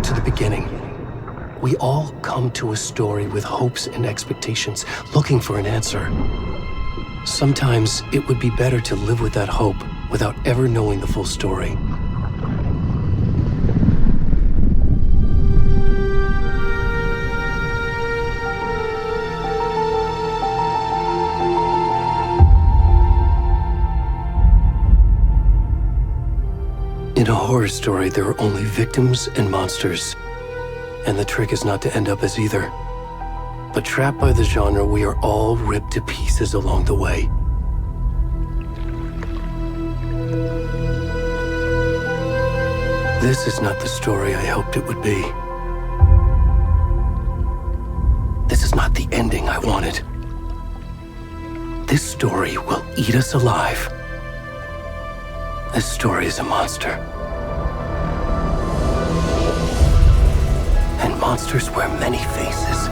back to the beginning. We all come to a story with hopes and expectations, looking for an answer. Sometimes it would be better to live with that hope without ever knowing the full story. In a horror story, there are only victims and monsters. And the trick is not to end up as either. But trapped by the genre, we are all ripped to pieces along the way. This is not the story I hoped it would be. This is not the ending I wanted. This story will eat us alive. This story is a monster. And monsters wear many faces.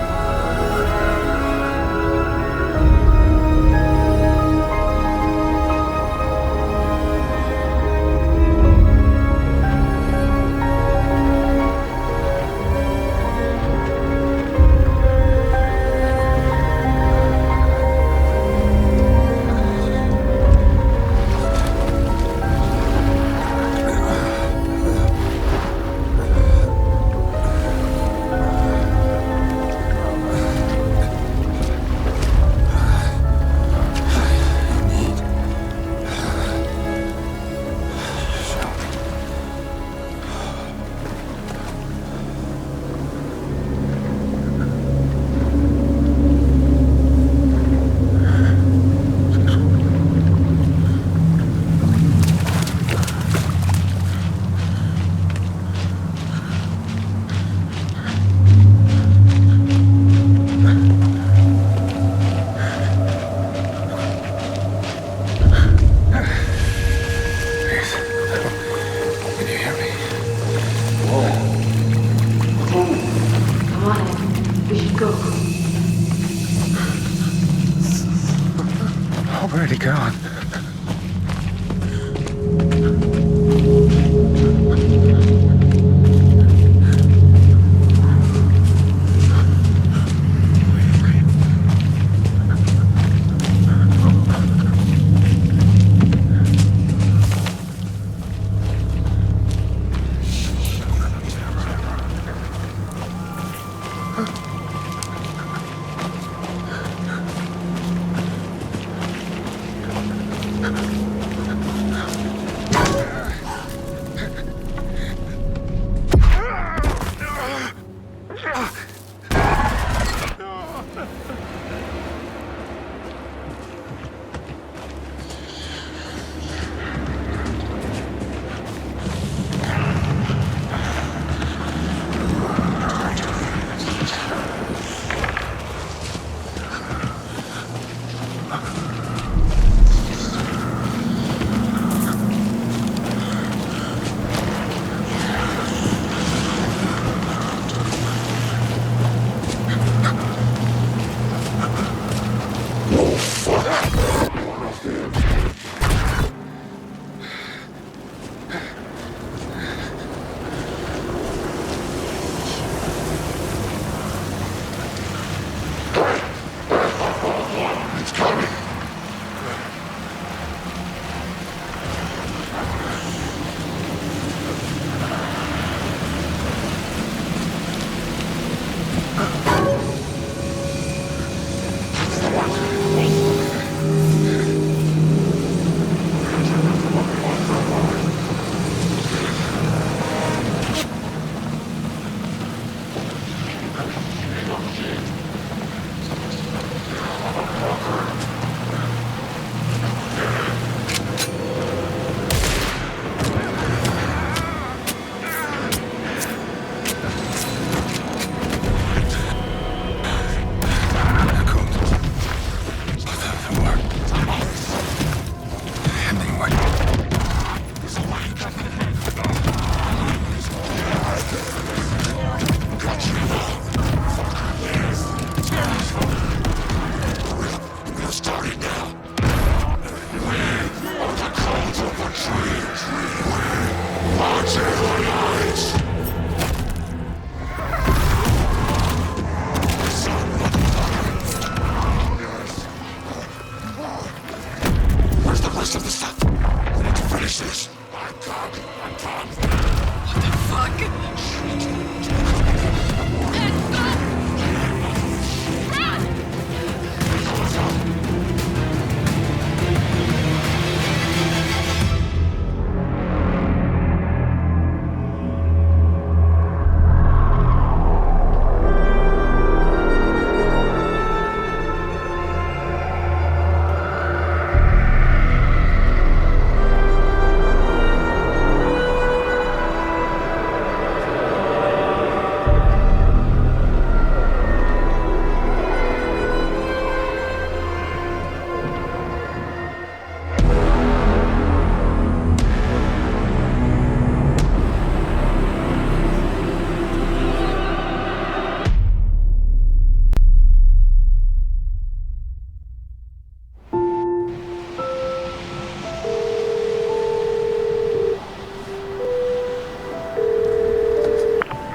Where'd he gone?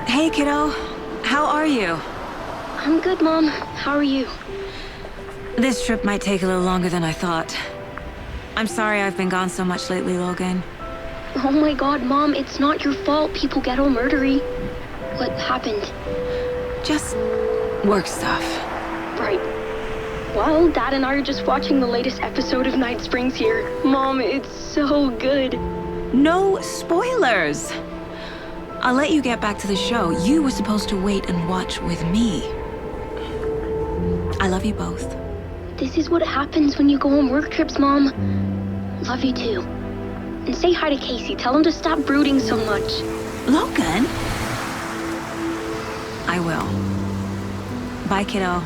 Hey, kiddo. How are you? I'm good, Mom. How are you? This trip might take a little longer than I thought. I'm sorry I've been gone so much lately, Logan. Oh my god, Mom, it's not your fault people get all murdery. What happened? Just work stuff. Right. Well, Dad and I are just watching the latest episode of Night Springs here. Mom, it's so good. No spoilers! I'll let you get back to the show. You were supposed to wait and watch with me. I love you both. This is what happens when you go on work trips, Mom. Love you too. And say hi to Casey. Tell him to stop brooding so much. Logan? I will. Bye, kiddo.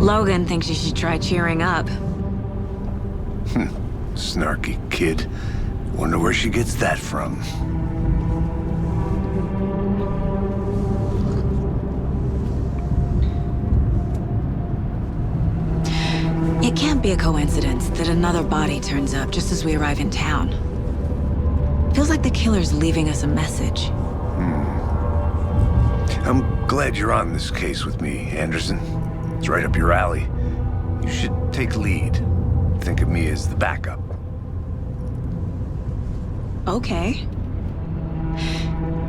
Logan thinks you should try cheering up. Snarky kid. Wonder where she gets that from. It can't be a coincidence that another body turns up just as we arrive in town. Feels like the killer's leaving us a message. I'm glad you're on this case with me, Anderson. It's right up your alley. You should take lead. Think of me as the backup. Okay.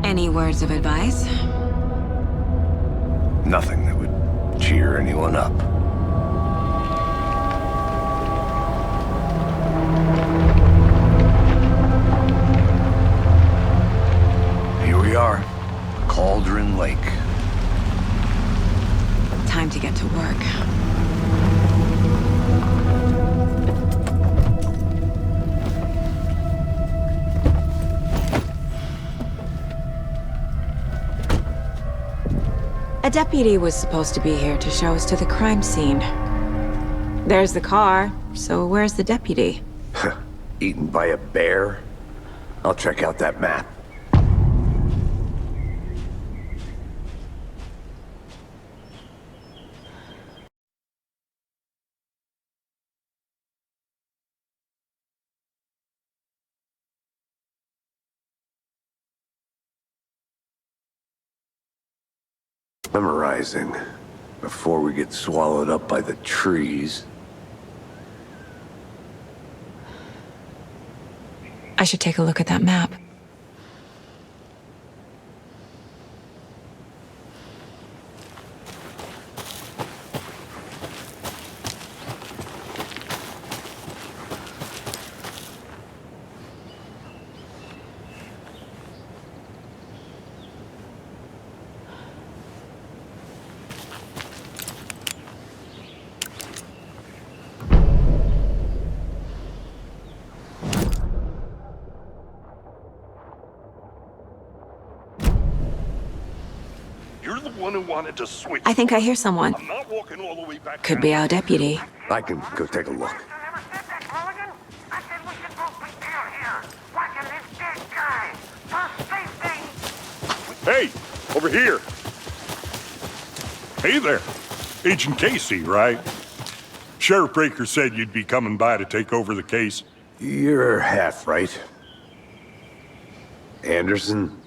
Any words of advice? Nothing that would cheer anyone up. Here we are, Cauldron Lake. Time to get to work. A deputy was supposed to be here to show us to the crime scene. There's the car, so where's the deputy? Eaten by a bear? I'll check out that map. Memorizing before we get swallowed up by the trees. I should take a look at that map. You're the one who wanted to switch. I think I hear someone. I'm not walking all the way back. Could be our deputy. I can go take a look. Hey, over here. Hey there. Agent Casey, right? Sheriff Breaker said you'd be coming by to take over the case. You're half right. Anderson?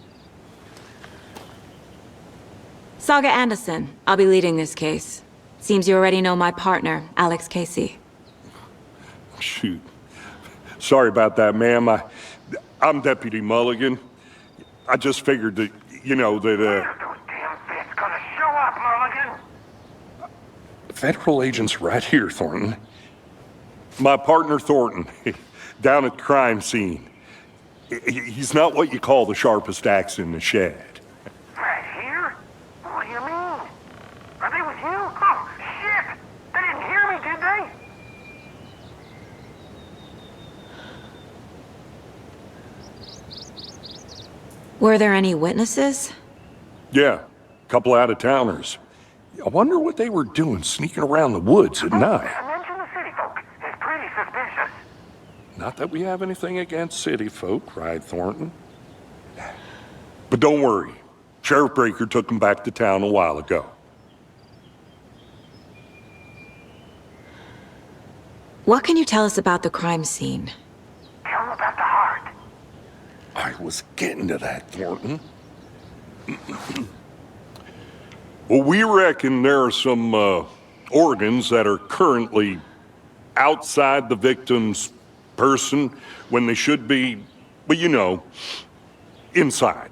Saga Anderson. I'll be leading this case. Seems you already know my partner, Alex Casey. Shoot. Sorry about that, ma'am. I'm Deputy Mulligan. I just figured that, Those damn fists gonna show up, Mulligan! federal agent's right here, Thornton. My partner, Thornton, down at the crime scene. He's not what you call the sharpest axe in the shed. Right here? What do you mean? Are they with you? Oh, shit! They didn't hear me, did they? Were there any witnesses? Yeah, a couple out-of-towners. I wonder what they were doing sneaking around the woods at night. Mention the city folk. It's pretty suspicious. Not that we have anything against city folk, cried Thornton. But don't worry. Sheriff Breaker took them back to town a while ago. What can you tell us about the crime scene? Tell them about the heart. I was getting to that, Thornton. Well, we reckon there are some organs that are currently outside the victim's person when they should be, well, inside.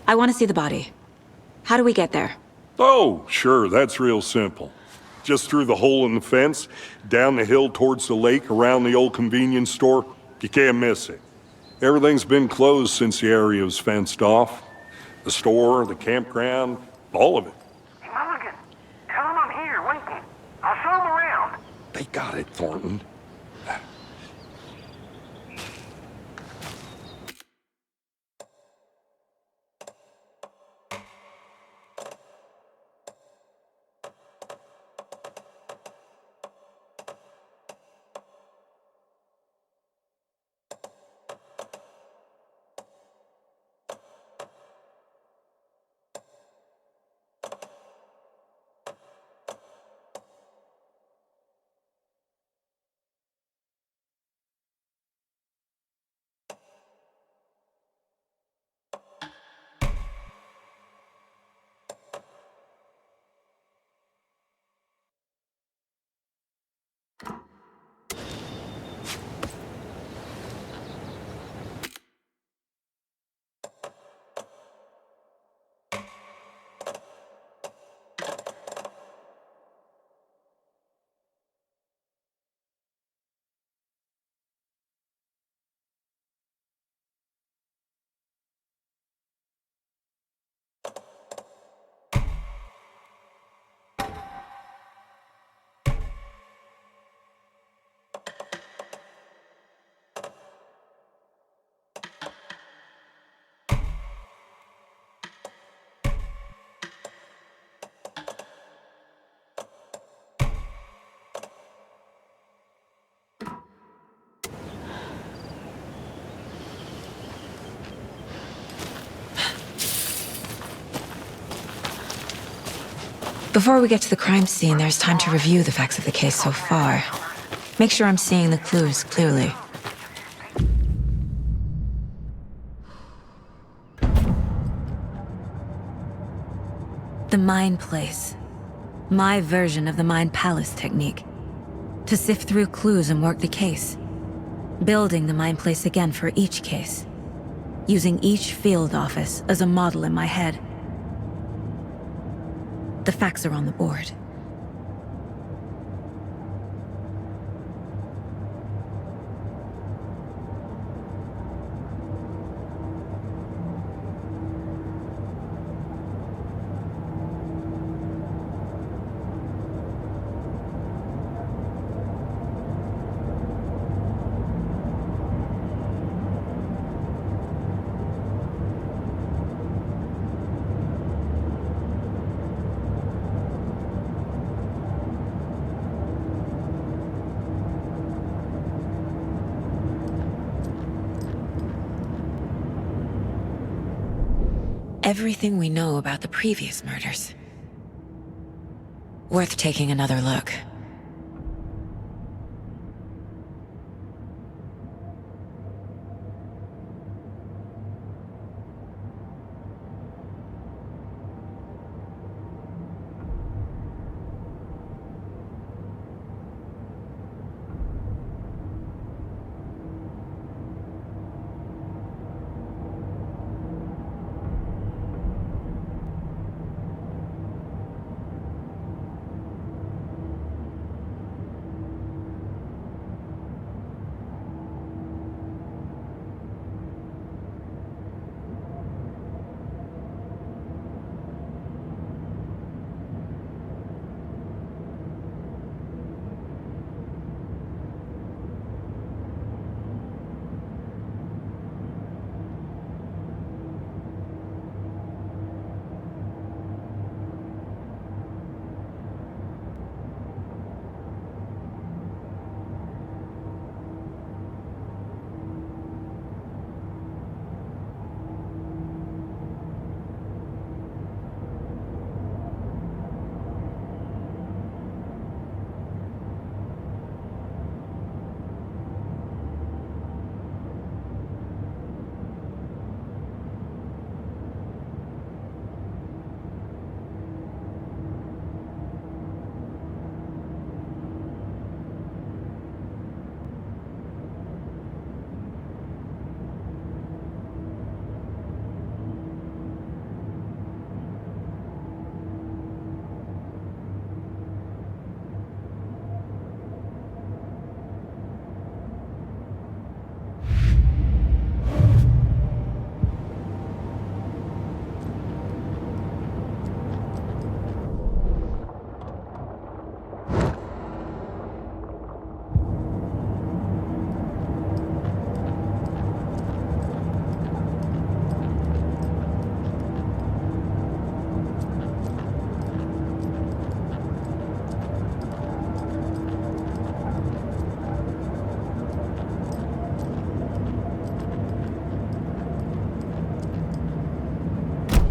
I want to see the body. How do we get there? Oh, sure, that's real simple. Just through the hole in the fence, down the hill towards the lake, around the old convenience store. You can't miss it. Everything's been closed since the area was fenced off. The store, the campground, all of it. Hey, Mulligan, tell them I'm here, waiting. I'll show them around. They got it, Thornton. Before we get to the crime scene, there's time to review the facts of the case so far. Make sure I'm seeing the clues clearly. The Mind Place. My version of the Mind Palace technique. To sift through clues and work the case. Building the Mind Place again for each case. Using each field office as a model in my head. The facts are on the board. Everything we know about the previous murders. Worth taking another look.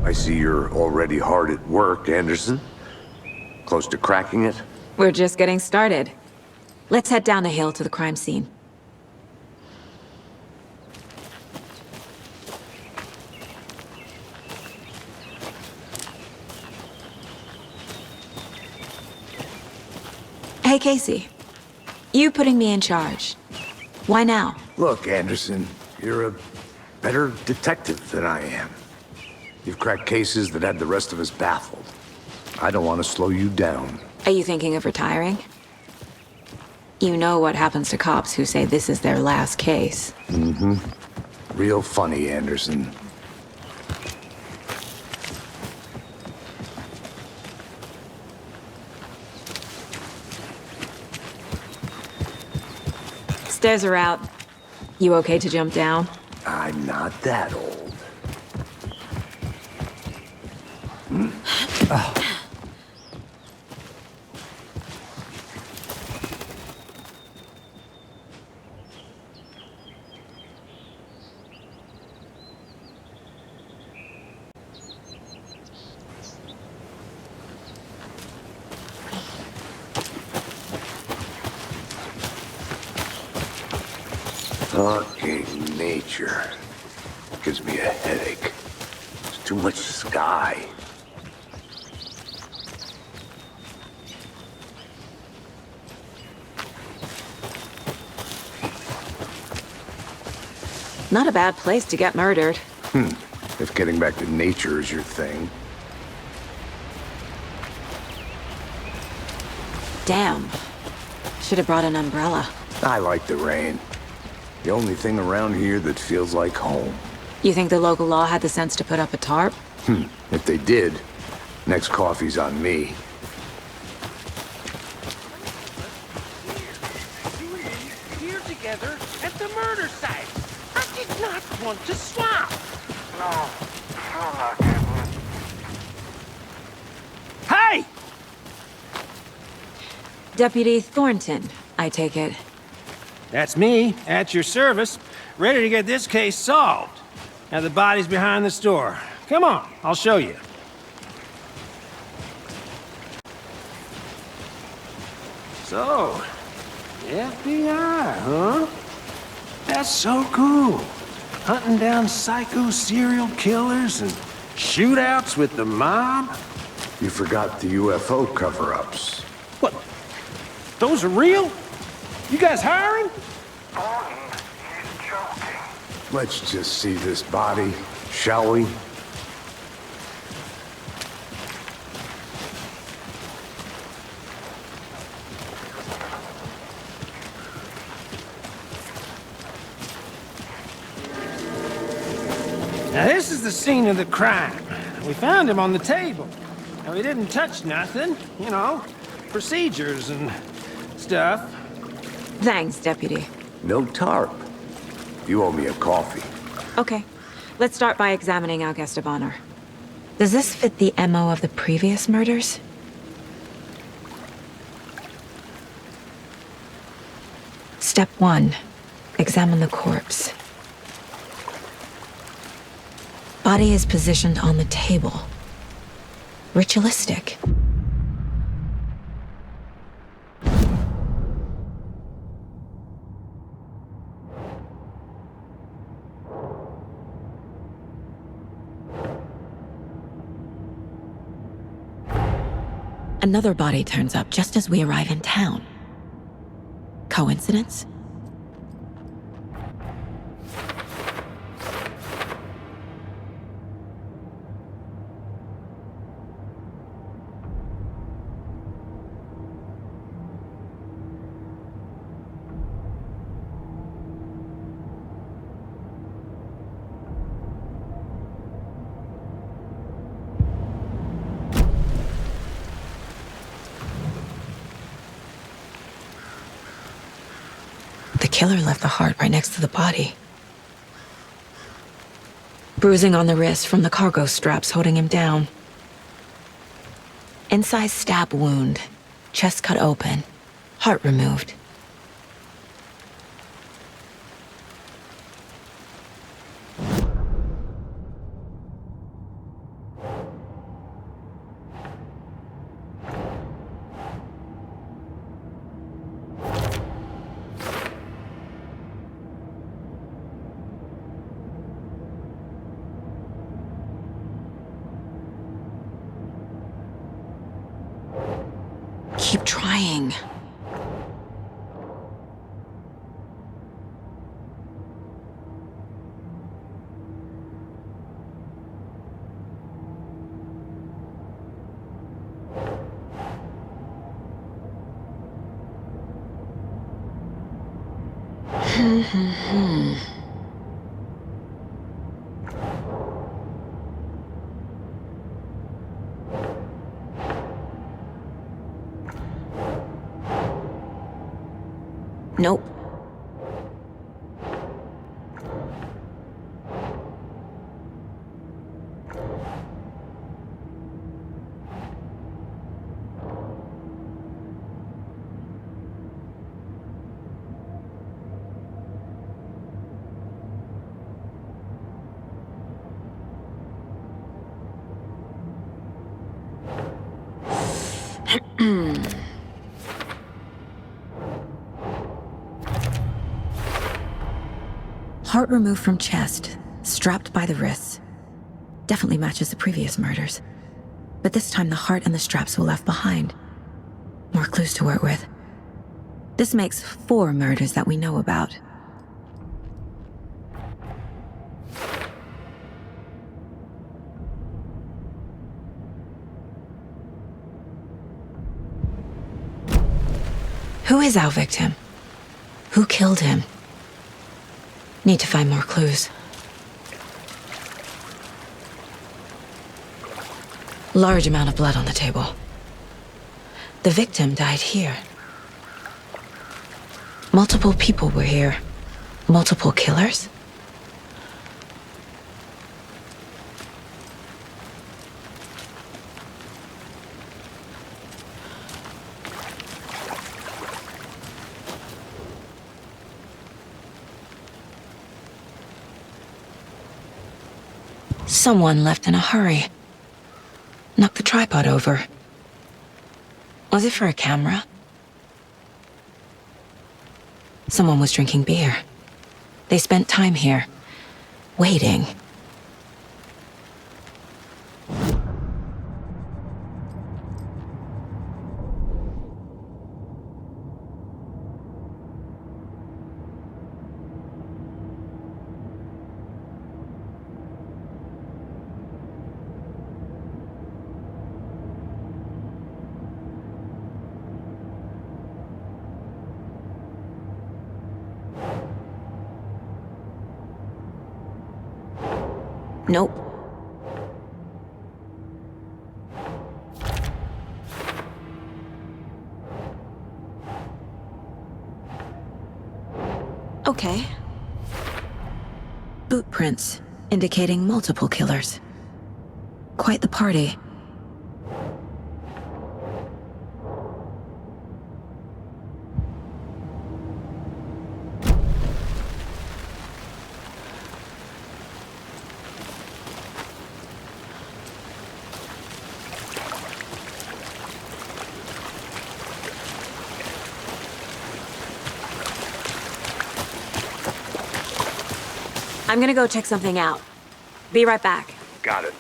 I see you're already hard at work, Anderson. Close to cracking it? We're just getting started. Let's head down the hill to the crime scene. Hey, Casey. You putting me in charge. Why now? Look, Anderson, you're a better detective than I am. You've cracked cases that had the rest of us baffled. I don't want to slow you down. Are you thinking of retiring? You know what happens to cops who say this is their last case. Mm-hmm. Real funny, Anderson. Stairs are out. You okay to jump down? I'm not that old. Fucking nature. Gives me a headache. There's too much sky. Not a bad place to get murdered. If getting back to nature is your thing. Damn. Should have brought an umbrella. I like the rain. The only thing around here that feels like home. You think the local law had the sense to put up a tarp? If they did, next coffee's on me. Here together at the murder site. I did not want to swap. No, sure not, Captain. Hey! Deputy Thornton, I take it. That's me, at your service, ready to get this case solved. Now the body's behind the store. Come on, I'll show you. So, FBI, huh? That's so cool. Hunting down psycho serial killers and shootouts with the mob. You forgot the UFO cover-ups. What? Those are real? You guys hiring? Thornton, he's joking. Let's just see this body, shall we? Now this is the scene of the crime. We found him on the table. Now he didn't touch nothing, you know, procedures and stuff. Thanks, Deputy. No tarp. You owe me a coffee. Okay. Let's start by examining our guest of honor. Does this fit the MO of the previous murders? Step 1. Examine the corpse. Body is positioned on the table. Ritualistic. Another body turns up just as we arrive in town. Coincidence? The killer left the heart right next to the body. Bruising on the wrist from the cargo straps holding him down. Incised stab wound, chest cut open, heart removed. Keep trying. Nope. Heart removed from chest, strapped by the wrists. Definitely matches the previous murders. But this time the heart and the straps were left behind. More clues to work with. This makes 4 murders that we know about. Who is our victim? Who killed him? Need to find more clues. Large amount of blood on the table. The victim died here. Multiple people were here. Multiple killers? Someone left in a hurry. Knocked the tripod over. Was it for a camera? Someone was drinking beer. They spent time here, waiting. Nope. Okay. Boot prints, indicating multiple killers. Quite the party. I'm gonna go check something out. Be right back. Got it.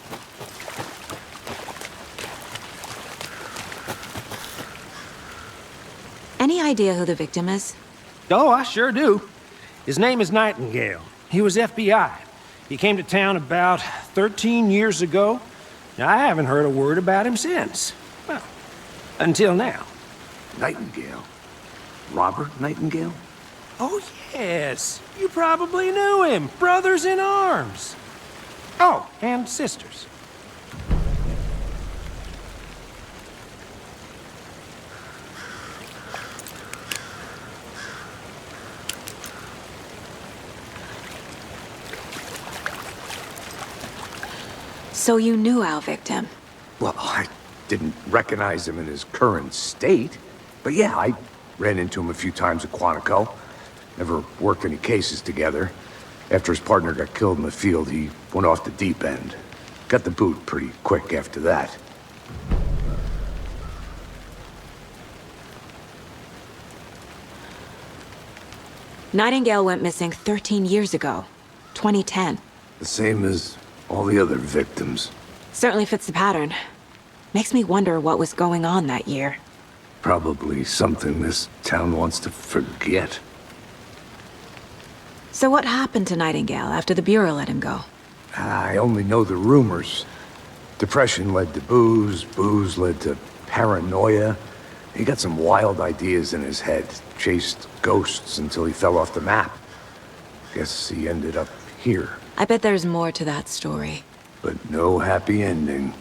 Any idea who the victim is? Oh, I sure do. His name is Nightingale. He was FBI. He came to town about 13 years ago. Now, I haven't heard a word about him since. Well, until now. Nightingale? Robert Nightingale? Oh, yes. You probably knew him. Brothers in arms. Oh, and sisters. So you knew our victim? Well, I didn't recognize him in his current state. But yeah, I ran into him a few times at Quantico. Never worked any cases together. After his partner got killed in the field, he went off the deep end. Got the boot pretty quick after that. Nightingale went missing 13 years ago, 2010. The same as all the other victims. Certainly fits the pattern. Makes me wonder what was going on that year. Probably something this town wants to forget. So what happened to Nightingale after the Bureau let him go? I only know the rumors. Depression led to booze, booze led to paranoia. He got some wild ideas in his head, chased ghosts until he fell off the map. Guess he ended up here. I bet there's more to that story. But no happy ending.